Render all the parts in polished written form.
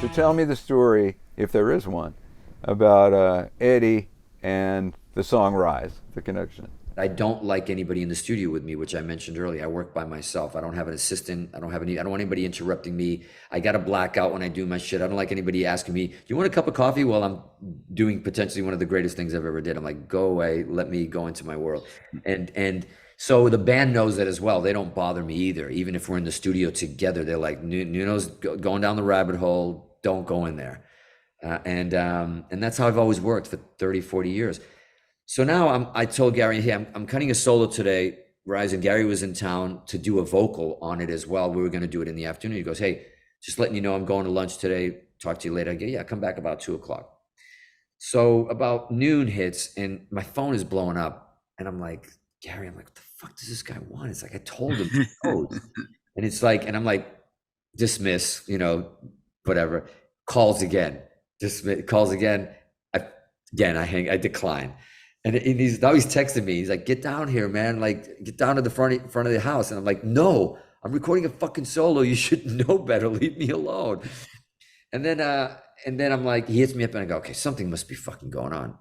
So tell me the story, if there is one, about Eddie and the song Rise, the connection. I don't like anybody in the studio with me, which I mentioned earlier. I work by myself. I don't have an assistant. I don't want anybody interrupting me. I got to black out when I do my shit. I don't like anybody asking me, "Do you want a cup of coffee?" while I'm doing potentially one of the greatest things I've ever did. I'm like, "Go away. Let me go into my world." And so the band knows that as well. They don't bother me either. Even if we're in the studio together, they're like, "Nuno's going down the rabbit hole. Don't go in there." And that's how I've always worked for 30, 40 years. So now I told Gary, hey, I'm cutting a solo today, Rise, and Gary was in town to do a vocal on it as well. We were going to do it in the afternoon. He goes, hey, just letting you know I'm going to lunch today. Talk to you later. I go, yeah, come back about 2 o'clock. So about noon hits and my phone is blowing up. And I'm like, Gary, I'm like, what the fuck does this guy want? It's like, I told him. And it's like, and I'm like, dismiss, whatever. Calls again. Dismiss, calls again. I decline. And now he's texting me. He's like, "Get down here, man! Like, get down to the front of the house." And I'm like, "No, I'm recording a fucking solo. You should know better. Leave me alone." And then I'm like, he hits me up, and I go, "Okay, something must be fucking going on."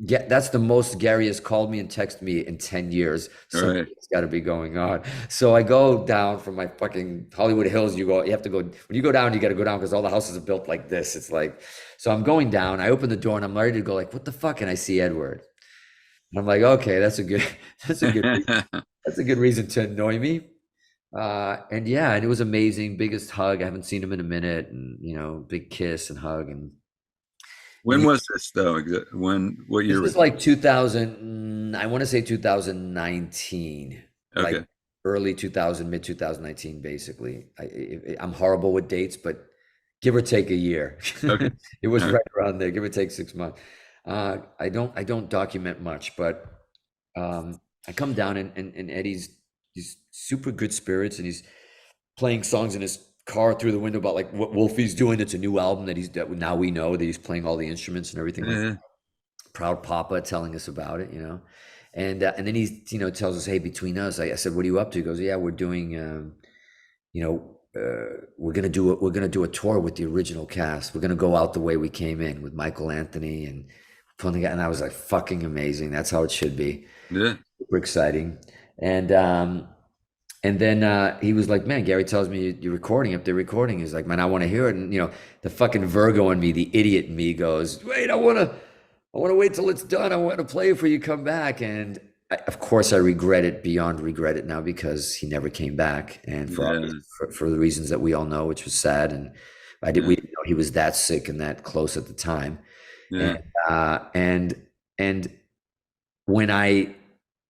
Yeah, that's the most Gary has called me and texted me in 10 years. Something's got to be going on. So I go down from my fucking Hollywood Hills. You have to go, when you go down, you got to go down because all the houses are built like this. It's like, so I'm going down. I open the door and I'm ready to go, like, what the fuck? And I see Edward. And I'm like, okay, that's a good, that's a good reason to annoy me. And yeah, and it was amazing. Biggest hug. I haven't seen him in a minute, and big kiss and hug. When was this though? What year This was is like 2000. I want to say 2019, Okay. like early 2000, mid 2019, basically. I'm horrible with dates, but give or take a year. Okay. It was All right around there, give or take 6 months. I don't document much, but I come down and Eddie's he's super good spirits and he's playing songs in his car through the window about like what Wolfie's doing. It's a new album that now we know that he's playing all the instruments and everything like Yeah. that. Proud Papa telling us about it. And then he tells us, hey, between us, I said, what are you up to? He goes, yeah, we're doing we're gonna do a tour with the original cast. We're gonna go out the way we came in with Michael Anthony and pulling and I was like, fucking amazing. That's how it should be. Yeah. Super exciting. And then he was like, man, Gary tells me you're recording up there recording. He's like, man, I want to hear it. And the fucking Virgo in me, the idiot in me goes, wait, I wanna wait till it's done. I want to play it before you come back. And of course, I regret it beyond regret it now because he never came back, and Yeah. for the reasons that we all know, which was sad. And we didn't know he was that sick and that close at the time. Yeah. And when I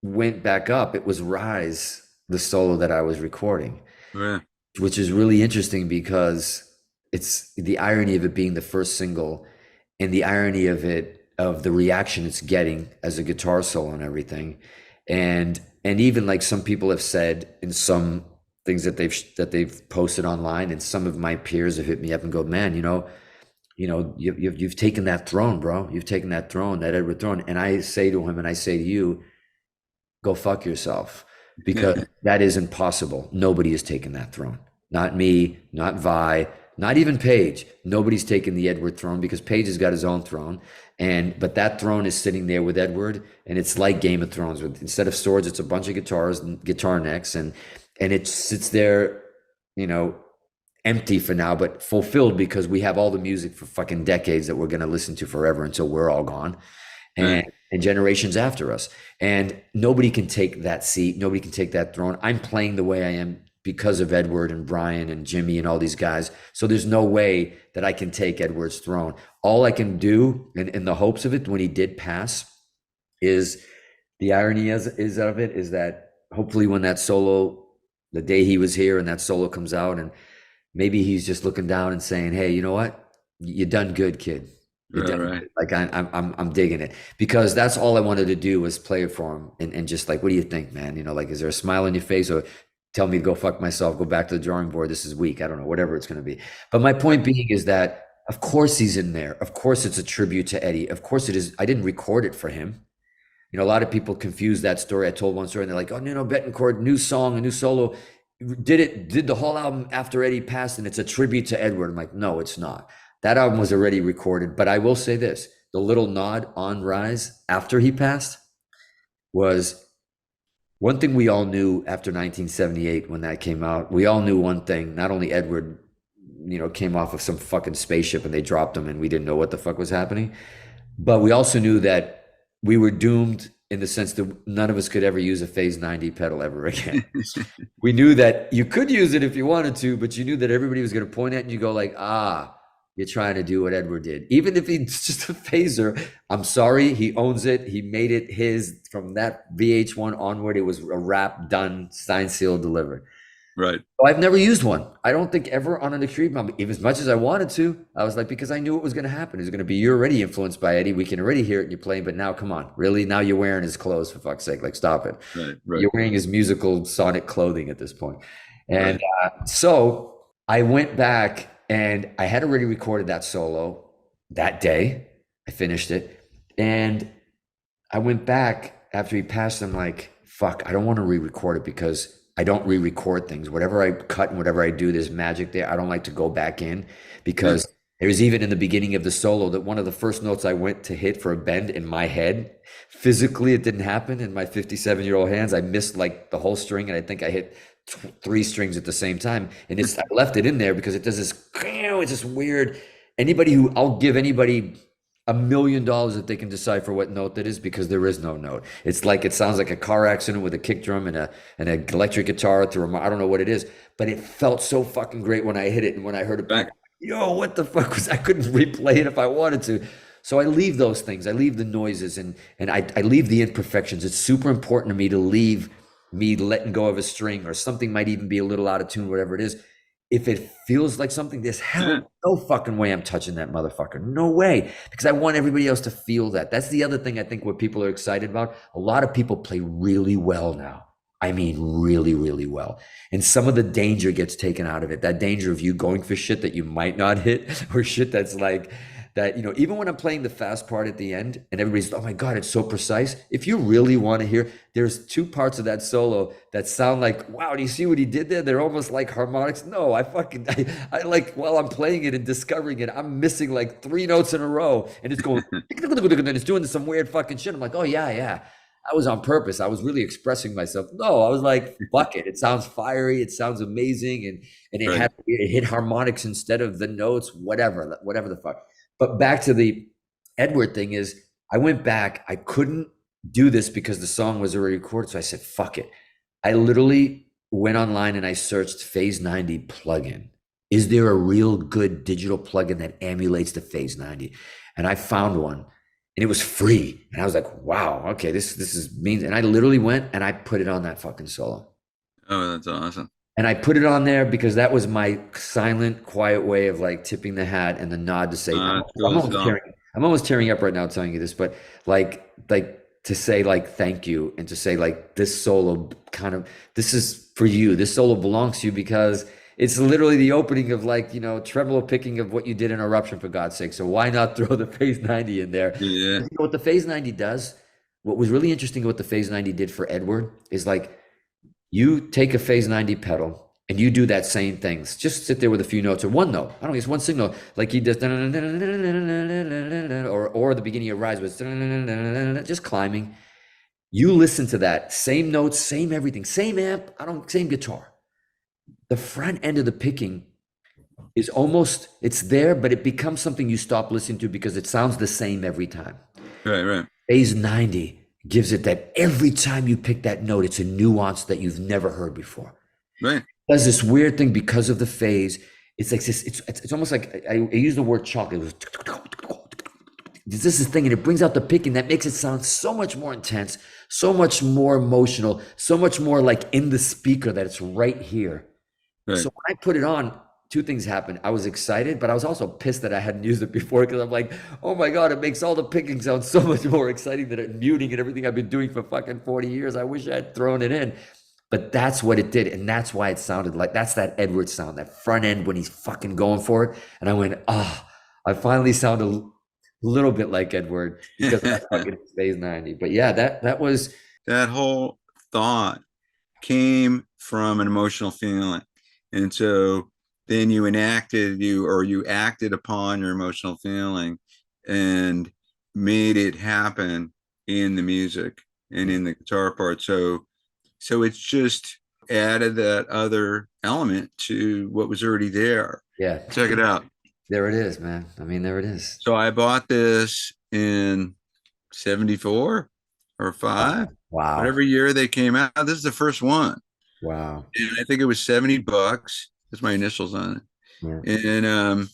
went back up, it was Rise, the solo that I was recording, Yeah. which is really interesting because it's the irony of it being the first single and the irony of the reaction it's getting as a guitar solo and everything. And even like some people have said in some things that they've posted online, and some of my peers have hit me up and go, man, you've taken that throne, bro. You've taken that throne, that Edward throne. And I say to him, and I say to you, go fuck yourself, because that is impossible. Nobody has taken that throne. Not me, not Vi, not even Paige. Nobody's taken the Edward throne because Paige has got his own throne. But that throne is sitting there with Edward, and it's like Game of Thrones. Instead of swords, it's a bunch of guitars and guitar necks, and it sits there, empty for now, but fulfilled because we have all the music for fucking decades that we're going to listen to forever until we're all gone. And generations after us. And nobody can take that seat. Nobody can take that throne. I'm playing the way I am because of Edward and Brian and Jimmy and all these guys. So there's no way that I can take Edward's throne. All I can do in the hopes of it when he did pass is the irony is that hopefully when that solo, the day he was here and that solo comes out, and maybe he's just looking down and saying, hey, you know what? You done good, kid. Right. Like I'm digging it, because that's all I wanted to do was play it for him and just like, what do you think, man? Like, is there a smile on your face, or tell me to go fuck myself, go back to the drawing board, this is weak, I don't know, whatever it's going to be. But my point being is that of course he's in there. Of course it's a tribute to Eddie. Of course it is. I didn't record it for him. A lot of people confuse that story. I told one story and they're like, oh, Nuno Bettencourt, new song, a new solo. did the whole album after Eddie passed, and it's a tribute to Edward. I'm like, no, it's not. That album was already recorded. But I will say this: the little nod on Rise after he passed was one thing we all knew after 1978 when that came out. We all knew one thing: not only Edward, came off of some fucking spaceship and they dropped him, and we didn't know what the fuck was happening. But we also knew that we were doomed in the sense that none of us could ever use a Phase 90 pedal ever again. We knew that you could use it if you wanted to, but you knew that everybody was going to point at it and you go like, you're trying to do what Edward did. Even if he's just a phaser, I'm sorry, he owns it. He made it his. From that VH1 onward, it was a wrap, done, signed, sealed, delivered. Right. So I've never used one. I don't think ever on an Extreme album, even as much as I wanted to. I was like, because I knew it was going to happen. It was going to be, you're already influenced by Eddie. We can already hear it and you're playing, but now come on, really? Now you're wearing his clothes, for fuck's sake. Like, stop it. Right. You're wearing his musical sonic clothing at this point. And so I went back and I had already recorded that solo that day. I finished it. And I went back after he passed. I'm like, fuck, I don't want to re-record it because I don't re-record things. Whatever I cut and whatever I do, there's magic there. I don't like to go back in because there's even in the beginning of the solo that one of the first notes I went to hit for a bend in my head, physically it didn't happen in my 57-year-old hands. I missed like the whole string and I think I hit 3 strings at the same time. And I left it in there because it does this, it's just weird. I'll give anybody $1 million if they can decipher what note that is, because there is no note. It's like, it sounds like a car accident with a kick drum and an electric guitar through I don't know what it is, but it felt so fucking great when I hit it. And when I heard it back, yo, what the fuck was, I couldn't replay it if I wanted to. So I leave those things. I leave the noises and I leave the imperfections. It's super important to me to leave me letting go of a string, or something might even be a little out of tune, whatever it is. If it feels like something, there's no fucking way I'm touching that motherfucker. No way. Because I want everybody else to feel that. That's the other thing I think what people are excited about. A lot of people play really well now. I mean, really, really well. And some of the danger gets taken out of it. That danger of you going for shit that you might not hit, or shit that's like that, even when I'm playing the fast part at the end and everybody's, oh my God, it's so precise. If you really want to hear, there's 2 parts of that solo that sound like, wow, do you see what he did there? They're almost like harmonics. No, I like, while I'm playing it and discovering it, I'm missing like 3 notes in a row and it's going, and it's doing some weird fucking shit. I'm like, oh yeah. I was on purpose. I was really expressing myself. No, I was like, fuck it. It sounds fiery. It sounds amazing. And it hit harmonics instead of the notes, whatever the fuck. But back to the Edward thing is, I went back. I couldn't do this because the song was already recorded. So I said, fuck it. I literally went online and I searched Phase 90 plugin. Is there a real good digital plugin that emulates the Phase 90? And I found one. And it was free. And I was like, wow, okay, this is means. And I literally went and I put it on that fucking solo. Oh, that's awesome. And I put it on there because that was my silent, quiet way of like tipping the hat and the nod to say, I'm almost tearing up right now telling you this, but like to say like, thank you. And to say like, this solo this is for you. This solo belongs to you because it's literally the opening of like, tremolo picking of what you did in Eruption, for God's sake. So why not throw the Phase 90 in there? Yeah. What the Phase 90 does, what was really interesting what the Phase 90 did for Edward is like, you take a Phase 90 pedal and you do that same thing. Just sit there with a few notes or one note. I don't know, it's one signal. Like he does, or the beginning of Rise was just climbing. You listen to that, same notes, same everything, same amp, same guitar. The front end of the picking is almost, it's there, but it becomes something you stop listening to because it sounds the same every time. Right. Phase 90 gives it that every time you pick that note, it's a nuance that you've never heard before. Right. It does this weird thing because of the phase. It's like this, it's almost like I use the word chocolate. This is the thing, and it brings out the picking that makes it sound so much more intense, so much more emotional, so much more like in the speaker that it's right here. Right. So when I put it on, 2 things happened. I was excited, but I was also pissed that I hadn't used it before because I'm like, oh my God, it makes all the picking sound so much more exciting than it muting and everything I've been doing for fucking 40 years. I wish I had thrown it in. But that's what it did. And that's why it sounded like, that's that Edward sound, that front end when he's fucking going for it. And I went, I finally sound a little bit like Edward because of that fucking Phase 90. But yeah, that was. That whole thought came from an emotional feeling. And so then you acted upon your emotional feeling and made it happen in the music and in the guitar part. So it's just added that other element to what was already there. Yeah. Check it out. There it is, man. I mean, there it is. So I bought this in 74 or 5, Wow. whatever year they came out. This is the first one. Wow. And I think it was $70. That's my initials on Yeah. it. And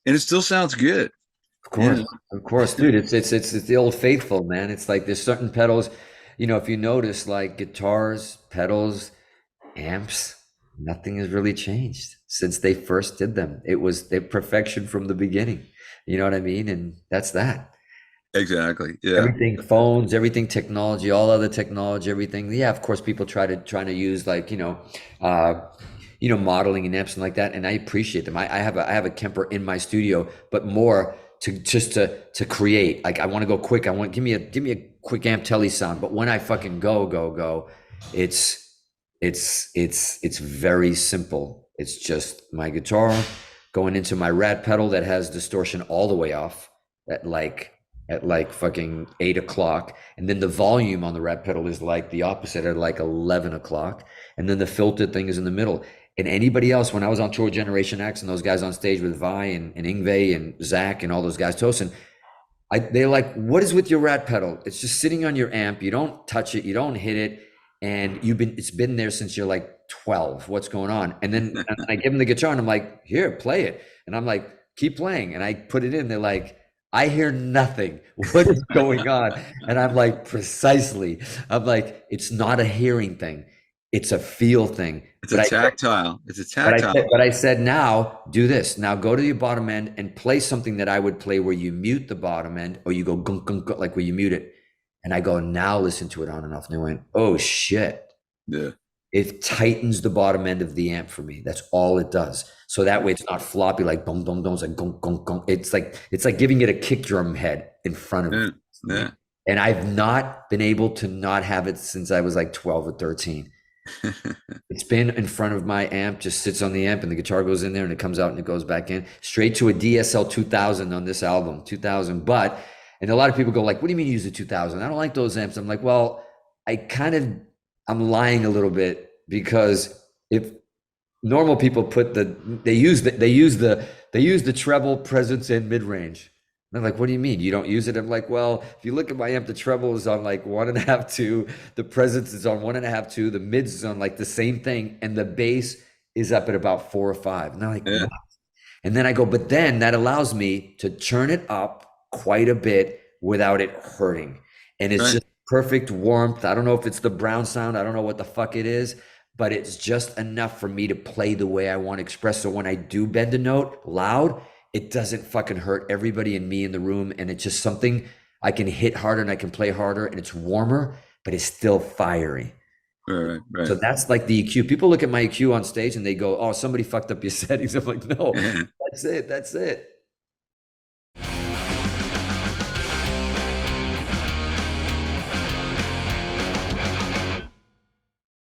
it still sounds good. Yeah. Of course, dude. It's the old faithful, man. It's like there's certain pedals, if you notice, like guitars, pedals, amps, nothing has really changed since they first did them. It was their perfection from the beginning. You know what I mean? And that's that. Exactly. Yeah. Everything, phones, everything, technology, all other technology, everything. Yeah, of course, people trying to use like modeling and amps and like that, and I appreciate them. I have a Kemper in my studio, but more to just to create. Like I want to go quick. I want give me a quick amp telly sound. But when I fucking go, it's very simple. It's just my guitar going into my rat pedal that has distortion all the way off at like fucking 8 o'clock, and then the volume on the rat pedal is like the opposite at like 11 o'clock, and then the filtered thing is in the middle. And anybody else, when I was on tour, Generation X, and those guys on stage with Vi and Ingve and Zach and all those guys, Tosin, they're like, "What is with your rat pedal? It's just sitting on your amp. You don't touch it. You don't hit it, and it's been there since you're like 12. What's going on?" And then I give them the guitar, and I'm like, "Here, play it." And I'm like, "Keep playing." And I put it in. They're like, "I hear nothing. What is going on?" And I'm like, precisely. I'm like, it's not a hearing thing. It's a feel thing. It's a tactile. It's a tactile. But I said, now do this. Now go to your bottom end and play something that I would play where you mute the bottom end, or you go gunk, gunk, gunk, like where you mute it. And I go, now listen to it on and off. And they went, oh shit. Yeah. It tightens the bottom end of the amp for me. That's all it does. So that way it's not floppy like boom, boom, boom. It's like gunk, gunk, gunk. It's like giving it a kick drum head in front of it. Yeah. And I've not been able to not have it since I was like 12 or 13. It's been in front of my amp, just sits on the amp, and the guitar goes in there and it comes out and it goes back in straight to a DSL 2000 on this album, 2000. And a lot of people go like, what do you mean you use the 2000? I don't like those amps. I'm like, well, I'm lying a little bit, because if normal people they use the treble, presence, and mid range. They're like, what do you mean you don't use it? I'm like, well, if you look at my amp, the treble is on like 1.5, 2, the presence is on 1.5, 2, the mids is on like the same thing, and the bass is up at about 4 or 5. And they're like, what? And then I go, but then that allows me to turn it up quite a bit without it hurting. And it's just perfect warmth. I don't know if it's the brown sound. I don't know what the fuck it is, but it's just enough for me to play the way I want to express. So when I do bend a note loud, it doesn't fucking hurt everybody and me in the room. And it's just something I can hit harder and I can play harder, and it's warmer, but it's still fiery. Right. So that's like the EQ. People look at my EQ on stage and they go, oh, somebody fucked up your settings. I'm like, no, that's it.